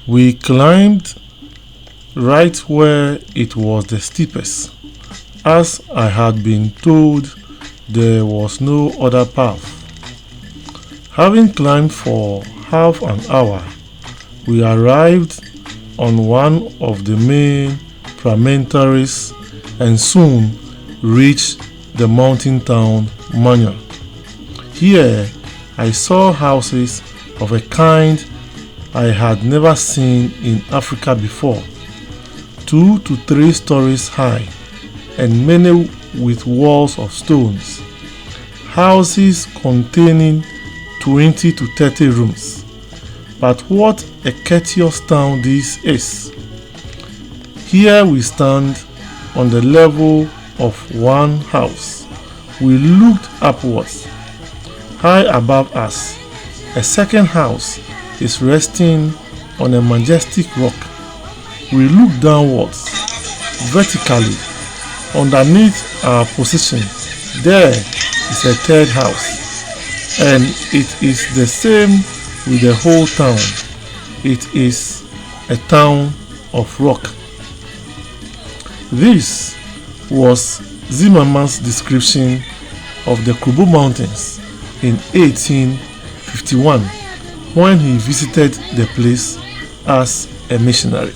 We climbed right where it was the steepest, as I had been told there was no other path. Having climbed for half an hour, we arrived on one of the main promontories and soon reached the mountain town Manya. Here I saw houses of a kind I had never seen in Africa before, 2 to 3 stories high and many with walls of stones. Houses containing 20 to 30 rooms. But what a courteous town this is! Here we stand on the level of one house. We looked upwards. High above us, a second house is resting on a majestic rock. We look downwards, vertically. Underneath our position, there is a third house, and it is the same with the whole town. It is a town of rock. This was Zimmerman's description of the Krobo Mountains in 1851 when he visited the place as a missionary.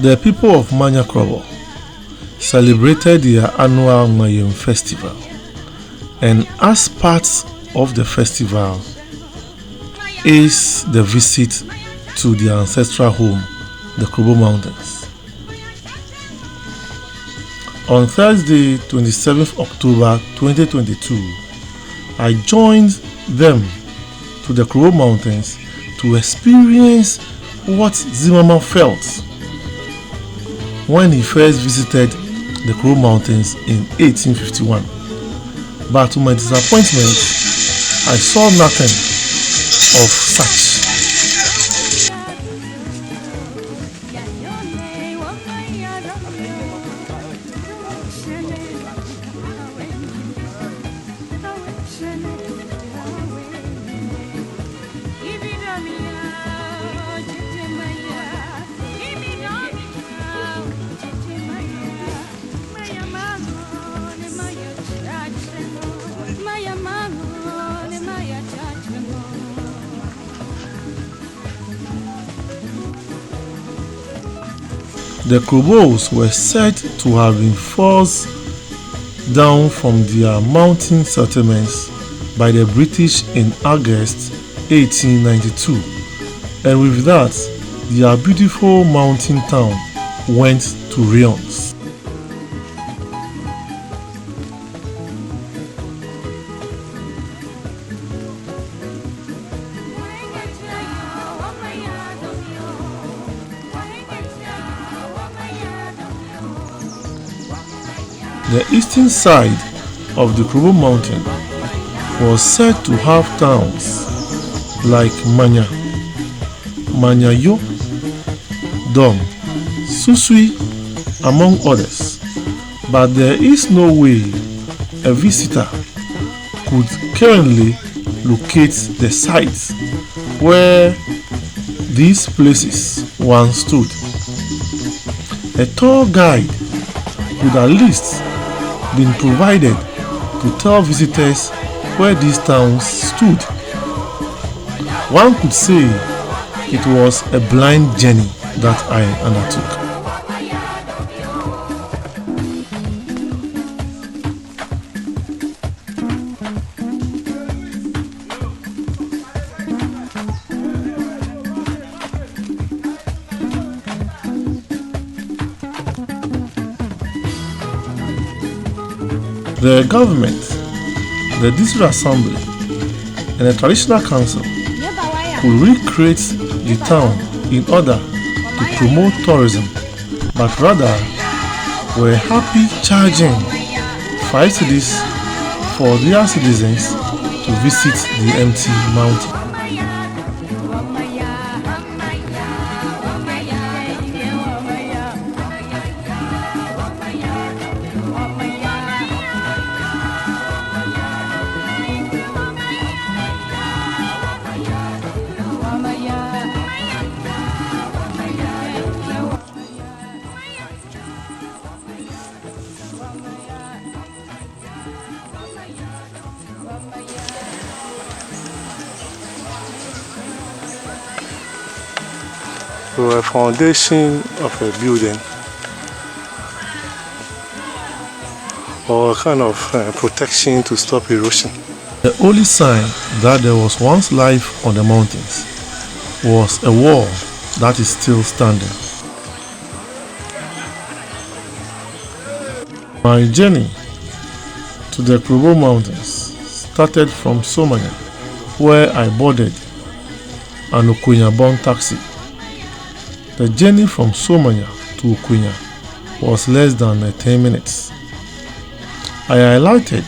The people of Manya Krobo celebrated their annual Ngmayem festival, and as part of the festival is the visit to their ancestral home, the Krobo Mountains. On Thursday, 27th October 2022, I joined them to the Krobo Mountains to experience what Zimmerman felt when he first visited the Krobo Mountains in 1851. But to my disappointment, I saw nothing of such. The Krobos were said to have been forced down from their mountain settlements by the British in August 1892, and with that, their beautiful mountain town went to ruins. The eastern side of the Krobo mountain was said to have towns like Manya, Manyayo, Dom, Susui, among others, but there is no way a visitor could currently locate the sites where these places once stood. A tour guide could at least been provided to tell visitors where these towns stood. One could say it was a blind journey that I undertook. The government, the district assembly, and the traditional council could recreate the town in order to promote tourism, but rather were happy charging 5 cedis for their citizens to visit the empty mountain. So a foundation of a building or a kind of protection to stop erosion. The only sign that there was once life on the mountains was a wall that is still standing. My journey to the Krobo mountains started from Somanya, where I boarded an Okunya-bound taxi. The journey from Somanya to Okunya was less than 10 minutes. I alighted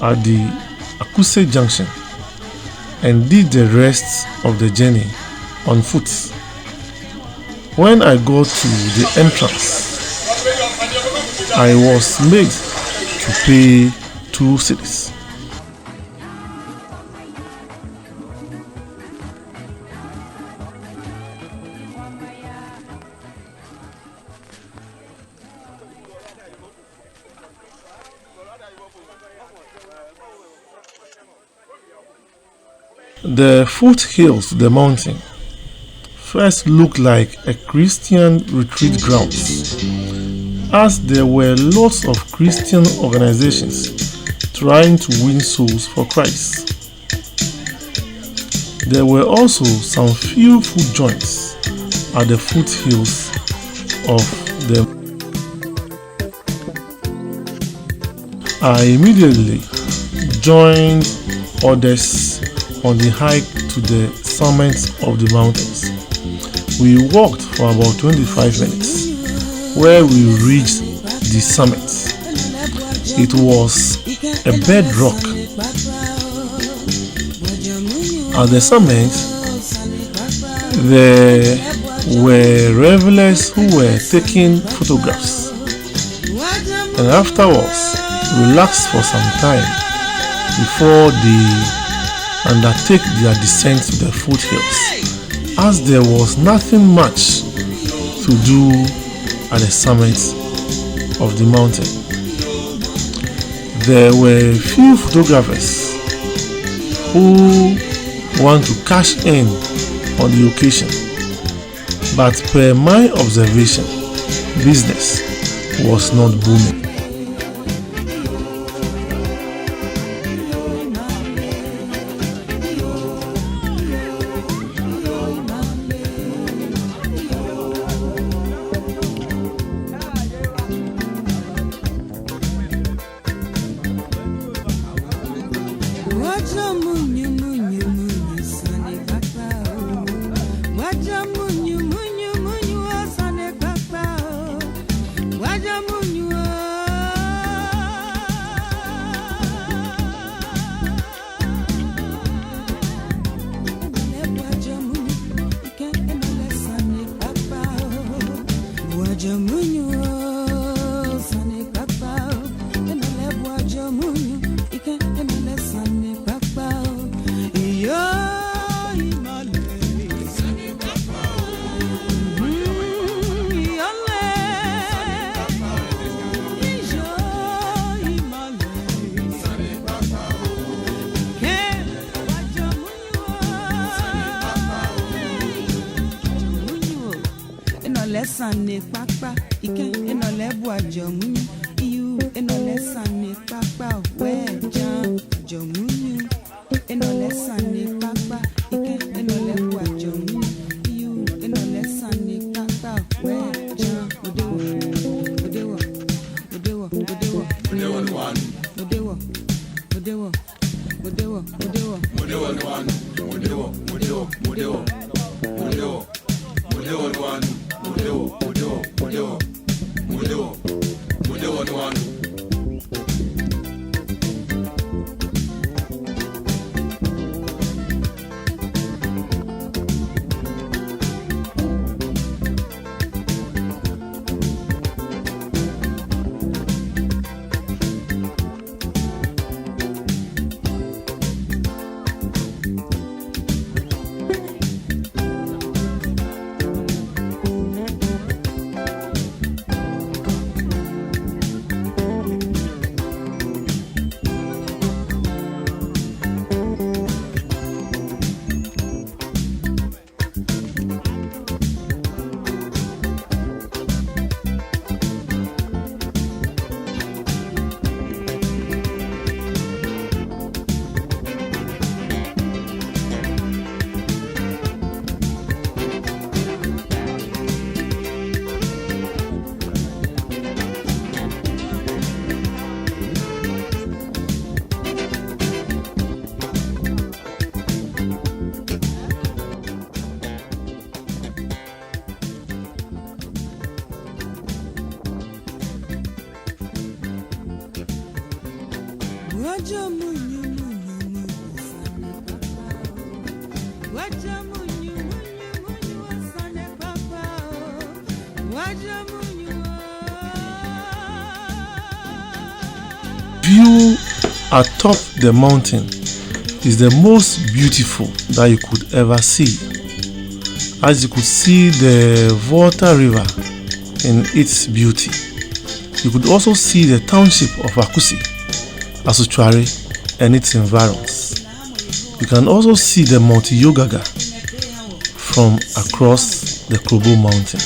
at the Akuse junction and did the rest of the journey on foot. When I got to the entrance, I was made to pay 2 cedis. The foothills of the mountain first looked like a Christian retreat grounds, as there were lots of Christian organizations trying to win souls for Christ. There were also some few food joints at the foothills of the. I immediately joined others on the hike to the summit of the mountains. We walked for about 25 minutes, where we reached the summit. It was a bedrock. At the summit, there were revelers who were taking photographs, and afterwards relaxed for some time before they undertake their descent to the foothills, as there was nothing much to do at the summit of the mountain. There were few photographers who want to cash in on the occasion, but per my observation, business was not booming. View atop the mountain is the most beautiful that you could ever see, as you could see the Volta River in its beauty. You could also see the township of Akusi, Asuchwari, and its environs. You can also see the Mount Yogaga from across the Krobo mountain.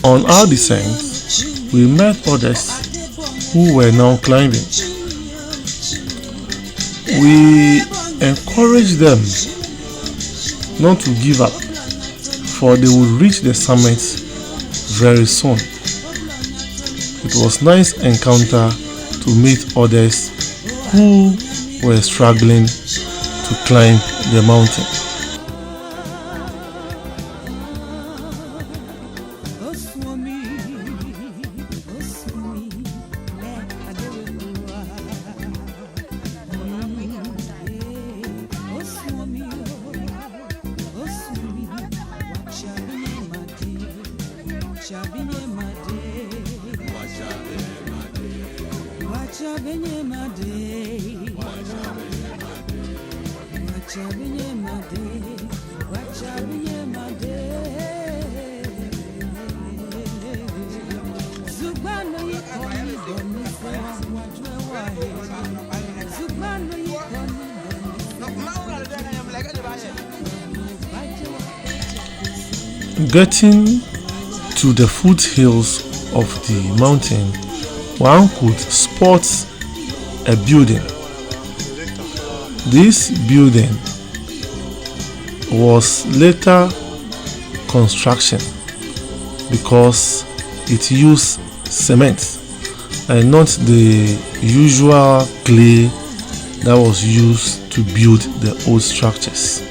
On our descent, we met others who were now climbing. We encouraged them not to give up, for they would reach the summit very soon. It was nice encounter to meet others who were struggling to climb the mountain. Getting to the foothills of the mountain, one could spot a building. This building was later construction because it used cement and not the usual clay that was used to build the old structures.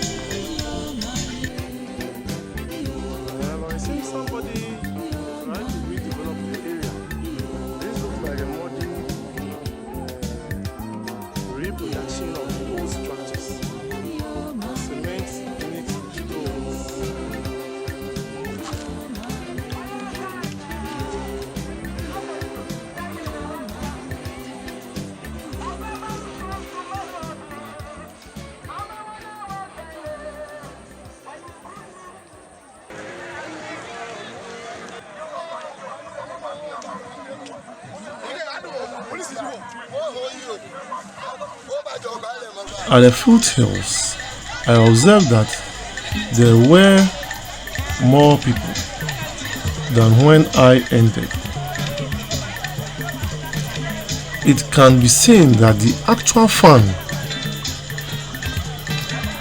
Reproduction of old structures. Cement beneath stones. At the foothills, I observed that there were more people than when I entered. It can be seen that the actual fun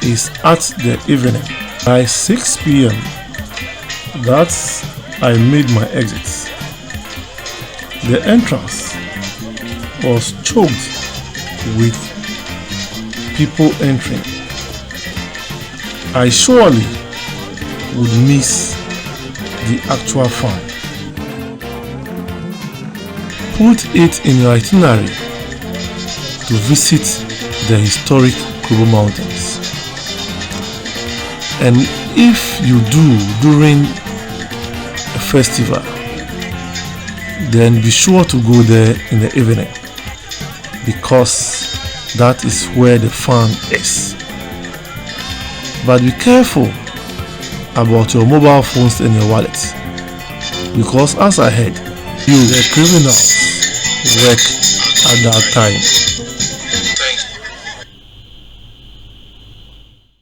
is at the evening. By 6 p.m. that's I made my exit. The entrance was choked with people entering. I surely would miss the actual fun. Put it in your itinerary to visit the historic Krobo Mountains. And if you do during a festival, then be sure to go there in the evening, because that is where the fun is. But be careful about your mobile phones and your wallets, because as I heard, the criminals work at that time.